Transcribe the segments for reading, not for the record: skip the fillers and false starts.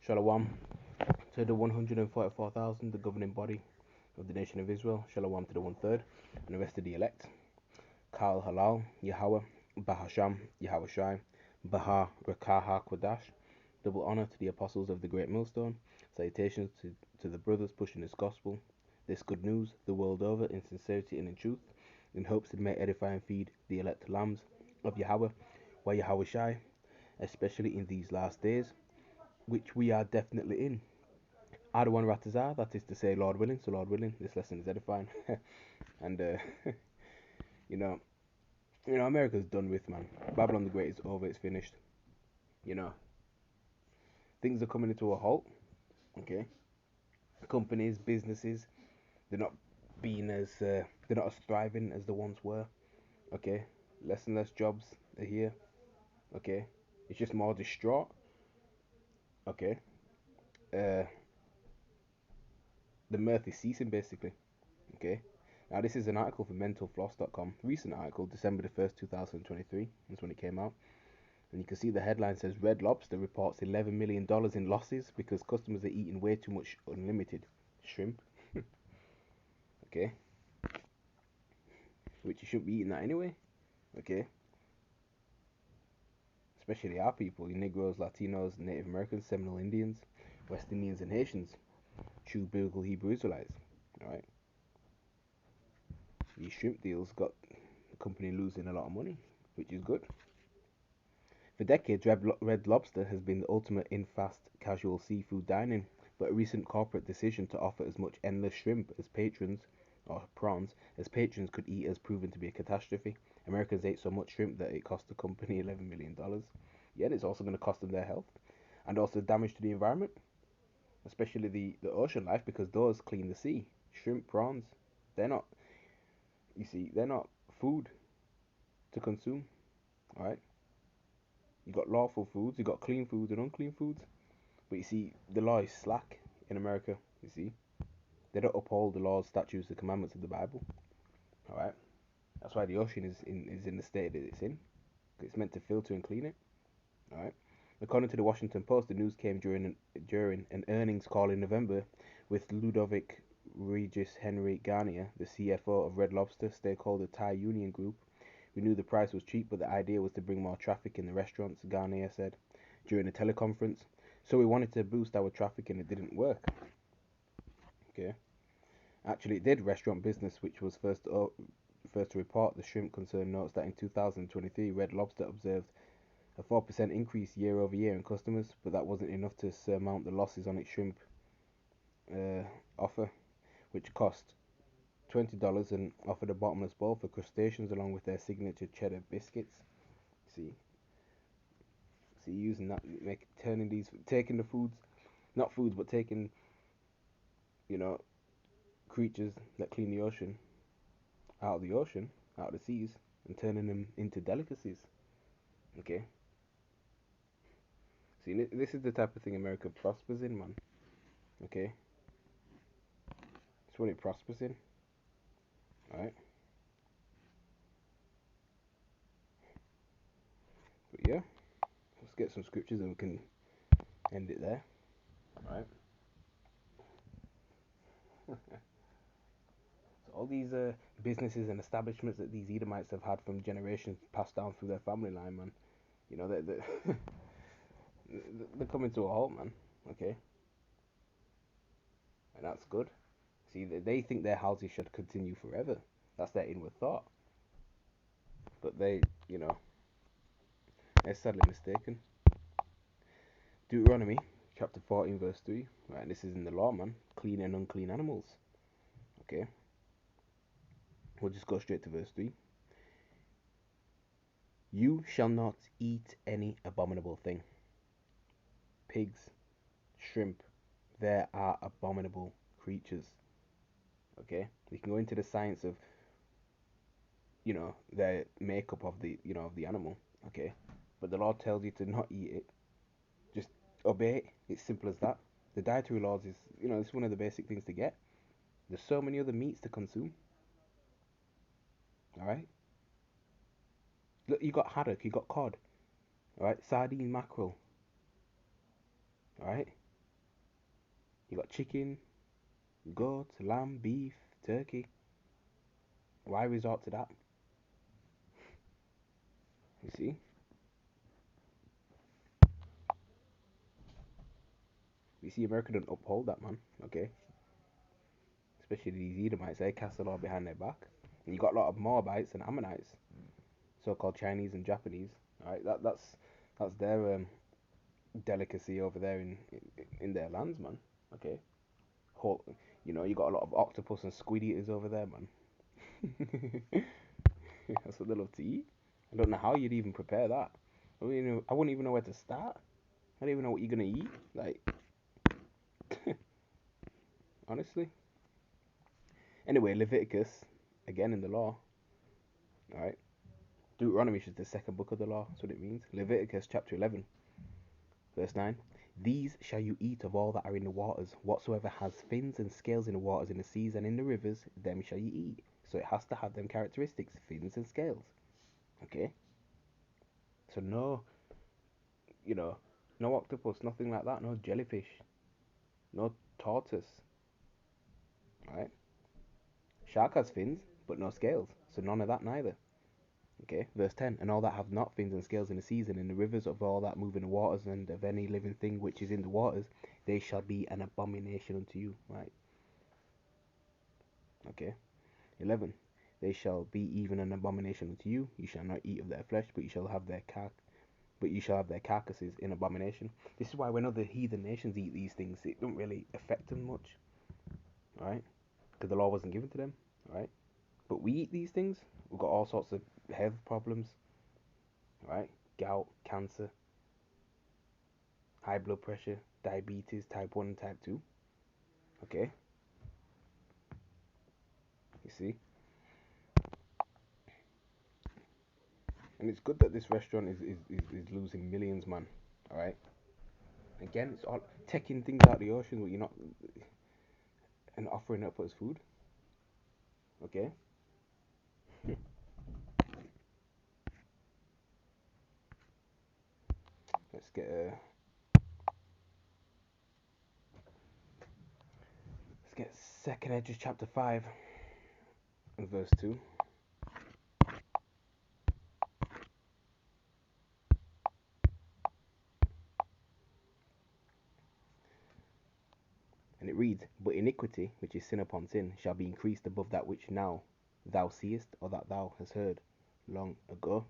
Shalom to the 144,000, the governing body of the nation of Israel. Shalom to the one third and the rest of the elect. Kal Halal, Yahweh, Bahasham, Yahweh Shai, Baha Rakaha Kwadash. Double honor to the apostles of the great millstone. Salutations to the brothers pushing this gospel, this good news, the world over, in sincerity and in truth, in hopes it may edify and feed the elect lambs of Yahweh, why Yahweh Shai, especially in these last days, which we are definitely in. Adawan Ratazar, that is to say, Lord willing. So, Lord willing, this lesson is edifying. and, you know, America's done with, man. Babylon the Great is over, it's finished. You know, things are coming into a halt, okay? Companies, businesses, they're not being as, they're not as thriving as the ones were, okay? Less and less jobs are here, okay? It's just more distraught, okay? Uh, the mirth is ceasing, basically, okay? Now, this is an article from mentalfloss.com, recent article, December the 1st, 2023. That's when it came out. And you can see the headline says Red Lobster reports $11 million in losses because customers are eating way too much unlimited shrimp. Okay. Which you shouldn't be eating that anyway. Okay. Especially our people, your Negroes, Latinos, Native Americans, Seminole Indians, West Indians, and Haitians. True biblical Hebrew Israelites. Alright. These shrimp deals got the company losing a lot of money, which is good. For decades, Red Lobster has been the ultimate in fast casual seafood dining, but a recent corporate decision to offer as much endless shrimp as patrons, or prawns, as patrons could eat has proven to be a catastrophe. Americans ate so much shrimp that it cost the company $11 million. Yeah, and it's also going to cost them their health and also damage to the environment, especially the ocean life, because those clean the sea. Shrimp, prawns, they're not, you see, they're not food to consume, alright? You got lawful foods, you got clean foods and unclean foods. But you see, the law is slack in America. You see, they don't uphold the laws, statutes, the commandments of the Bible. All right, that's why the ocean is in the state that it's in. It's meant to filter and clean it. All right. According to the Washington Post, the news came during an earnings call in November with Ludovic Regis Henry Garnier, the CFO of Red Lobster stakeholder Thai Union Group. We knew the price was cheap, but the idea was to bring more traffic in the restaurants, Garnier said during a teleconference. So we wanted to boost our traffic and it didn't work. Okay. Actually, it did. Restaurant Business, which was first to report the shrimp concern, notes that in 2023, Red Lobster observed a 4% increase year over year in customers, but that wasn't enough to surmount the losses on its shrimp uh, offer, which cost $20 and offered a bottomless bowl for crustaceans along with their signature cheddar biscuits. See, using that, taking the foods, not foods, but taking, you know, creatures that clean the ocean out of the ocean, out of the seas, and turning them into delicacies. Okay. See, this is the type of thing America prospers in, man. Okay. It's what it prospers in. Alright. But yeah, let's get some scriptures and we can end it there. Alright. So all these businesses and establishments that these Edomites have had from generations passed down through their family line, man. You know, they're coming to a halt, man. Okay. And that's good. See, they think their houses should continue forever. That's their inward thought. But you know, they're sadly mistaken. Deuteronomy chapter 14, verse 3. Right, and this is in the law, man. Clean and unclean animals. Okay. We'll just go straight to verse 3. You shall not eat any abominable thing. Pigs, shrimp, there are abominable creatures. Okay? We can go into the science of, the makeup of the animal. Okay? But the law tells you to not eat it. Just obey it. It's simple as that. The dietary laws is, it's one of the basic things to get. There's so many other meats to consume. Alright? Look, you got haddock, you got cod. Alright? Sardine, mackerel. Alright? You got chicken, goat, lamb, beef, turkey. Why resort to that? You see? You see, America don't uphold that, man. Okay? Especially these Edomites, they cast the law behind their back. And you got a lot of Moabites and Ammonites, so-called Chinese and Japanese. Alright, that's their delicacy over there in their lands, man. Okay? Whole, you got a lot of octopus and squid eaters over there, man. That's what they love to eat. I don't know how you'd even prepare that. I wouldn't even know where to start. I don't even know what you're gonna eat. Like, honestly. Anyway, Leviticus, again in the law. All right. Deuteronomy is the second book of the law. That's what it means. Leviticus chapter 11, verse 9. These shall you eat of all that are in the waters. Whatsoever has fins and scales in the waters, in the seas and in the rivers, them shall you eat. So it has to have them characteristics, fins and scales. Okay. So no, you know, no octopus, nothing like that. No jellyfish, no tortoise. All right. Shark has fins, but no scales. So none of that neither. Okay, verse 10. And all that have not fins and scales in the seas and in the rivers, of all that move in the waters, and of any living thing which is in the waters, they shall be an abomination unto you. Right? Okay. 11. They shall be even an abomination unto you. You shall not eat of their flesh, but you shall have their carcasses in abomination. This is why when other heathen nations eat these things, it don't really affect them much. Right? Because the law wasn't given to them. Right? But we eat these things. We've got all sorts of health problems. Right? Gout, cancer, high blood pressure, diabetes, type 1 and type 2. Okay, you see? And it's good that this restaurant is losing millions, man. Alright? Again, it's all taking things out of the ocean, but you're not, and offering it up as food. Okay? Let's get Second Edges chapter 5 and verse 2. And it reads, But iniquity, which is sin upon sin, shall be increased above that which now thou seest, or that thou hast heard long ago.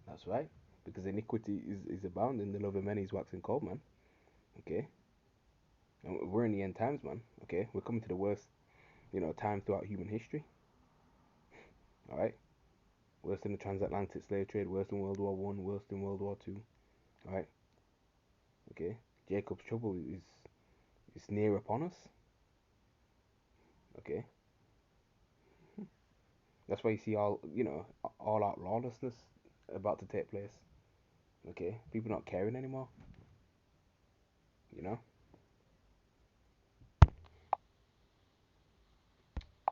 That's right. Because iniquity is abounding, the love of many is waxing cold, man. Okay? And we're in the end times, man. Okay? We're coming to the worst, time throughout human history. Alright? Worse than the transatlantic slave trade, worse than World War One, worse than World War Two. Alright? Okay? Jacob's trouble is near upon us. Okay? That's why you see all out lawlessness about to take place. Okay? People not caring anymore. You know?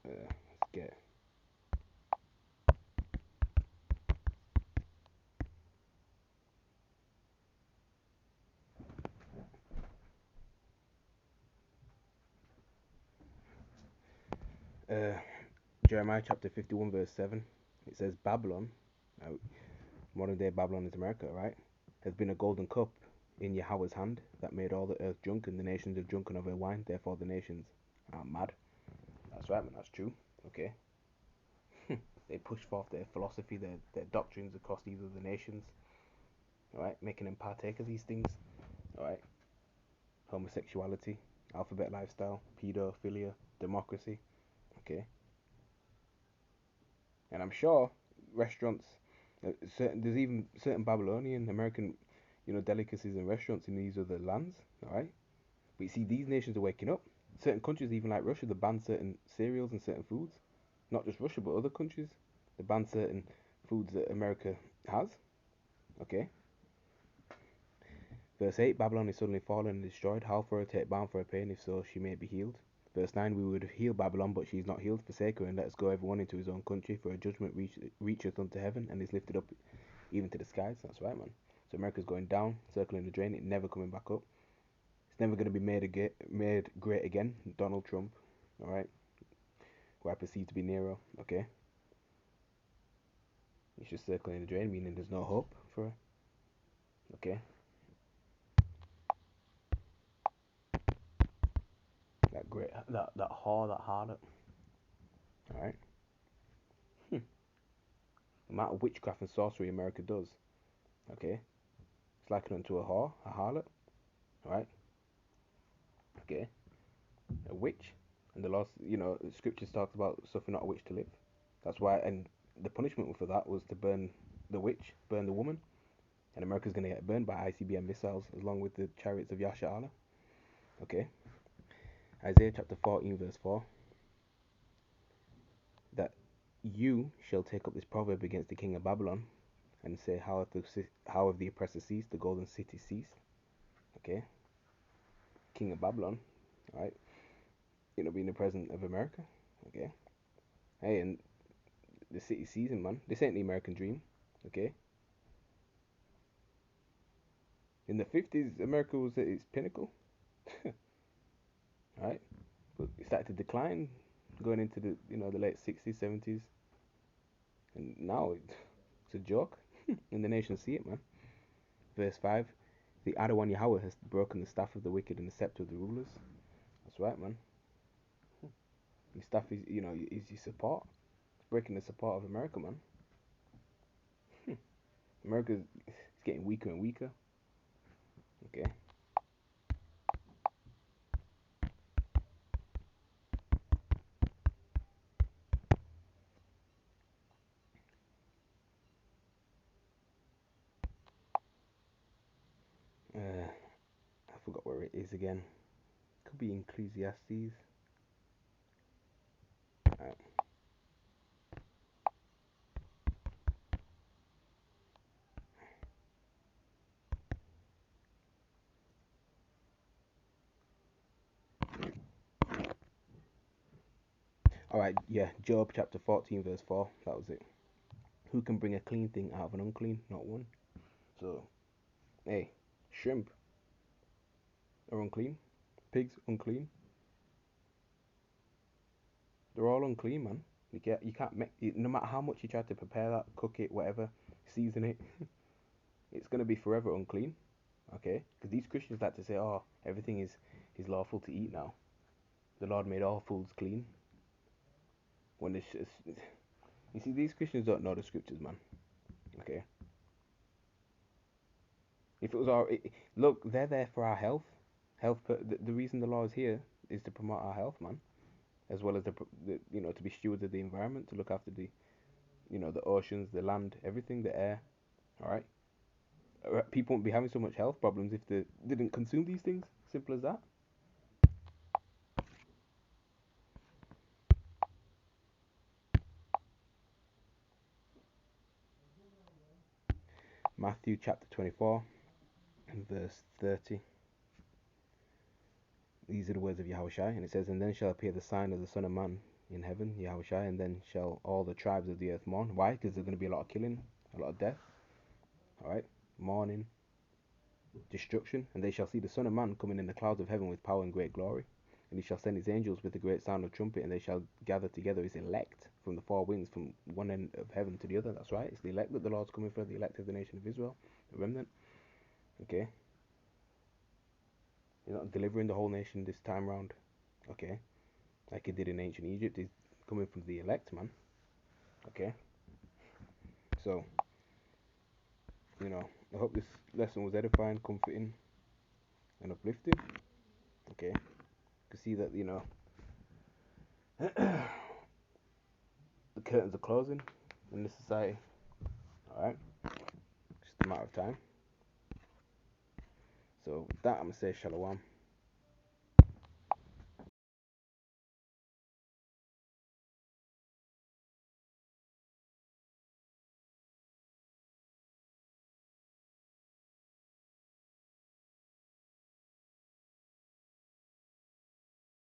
Let's get uh Jeremiah chapter 51 verse 7. It says Babylon, modern day Babylon is America, right? Has been a golden cup in Yahweh's hand that made all the earth drunken. The nations have drunken of her wine, therefore the nations are mad. That's right, man, that's true. Okay. They push forth their philosophy, their doctrines across these other nations, alright, making them partake of these things, alright. Homosexuality, alphabet lifestyle, pedophilia, democracy, okay. And I'm sure restaurants, there's even certain Babylonian, American, delicacies and restaurants in these other lands, alright. But you see, these nations are waking up. Certain countries, even like Russia, they ban certain cereals and certain foods. Not just Russia, but other countries. They ban certain foods that America has. Okay. Verse 8, Babylon is suddenly fallen and destroyed. How for her take balm for her pain, if so she may be healed. Verse 9, we would heal Babylon, but she is not healed. Forsake her, and let us go everyone into his own country, for her judgment reacheth unto heaven, and is lifted up even to the skies. That's right, man. So America's going down, circling the drain, it never coming back up. never going to be made great again. Donald Trump, all right, who I perceive to be Nero. Okay, he's just circling the drain, meaning there's no hope for her. Okay, that great, that whore, that harlot. All right, the amount of witchcraft and sorcery America does. Okay, it's likened unto a whore, a harlot. All right, okay, a witch, and the laws, the scriptures talks about suffering not a witch to live. That's why, and the punishment for that was to burn the witch, burn the woman, and America's gonna get burned by ICBM missiles along with the chariots of Yasha Allah. Okay, Isaiah chapter 14 verse 4, that you shall take up this proverb against the king of Babylon and say, how have the oppressor ceased, the golden city ceased. Okay, king of Babylon, right? Being the president of America. Okay, hey, and the city season, man. This ain't the American dream. Okay, in the 50s, America was at its pinnacle. Right, but it started to decline going into the late 60s, 70s, and now it's a joke, and the nation see it, man. Verse 5, the Adawan Yahweh has broken the staff of the wicked and the scepter of the rulers. That's right, man. Your staff is your support. It's breaking the support of America, man. America's getting weaker and weaker. Okay. I forgot where it is again. Could be Ecclesiastes. Alright. Alright, yeah, Job chapter 14, verse 4. That was it. Who can bring a clean thing out of an unclean? Not one. So, hey, shrimp are unclean. Pigs, unclean. They're all unclean, man. You can't make, no matter how much you try to prepare that, cook it, whatever, season it, it's gonna be forever unclean. Okay? Because these Christians like to say, oh, everything is lawful to eat now. The Lord made all foods clean. When it's just, you see, these Christians don't know the scriptures, man. Okay? If it was look, they're there for our health. The reason the law is here is to promote our health, man, as well as to be stewards of the environment, to look after the oceans, the land, everything, the air. All right. People won't be having so much health problems if they didn't consume these things. Simple as that. Matthew chapter 24 and verse 30. These are the words of Yahushai, and it says, and then shall appear the sign of the Son of Man in heaven, Yahushai, and then shall all the tribes of the earth mourn. Why? Because there's going to be a lot of killing, a lot of death. All right, mourning, destruction, and they shall see the Son of Man coming in the clouds of heaven with power and great glory. And he shall send his angels with the great sound of trumpet, and they shall gather together his elect from the four winds, from one end of heaven to the other. That's right, it's the elect that the Lord's coming for, the elect of the nation of Israel, the remnant. Okay, he's not delivering the whole nation this time round. Okay, like he did in ancient Egypt. He's coming from the elect, man. Okay, so I hope this lesson was edifying, comforting, and uplifting. Okay, you can see that the curtains are closing in this society. All right, just a matter of time. So with that, I'm gonna say shalom.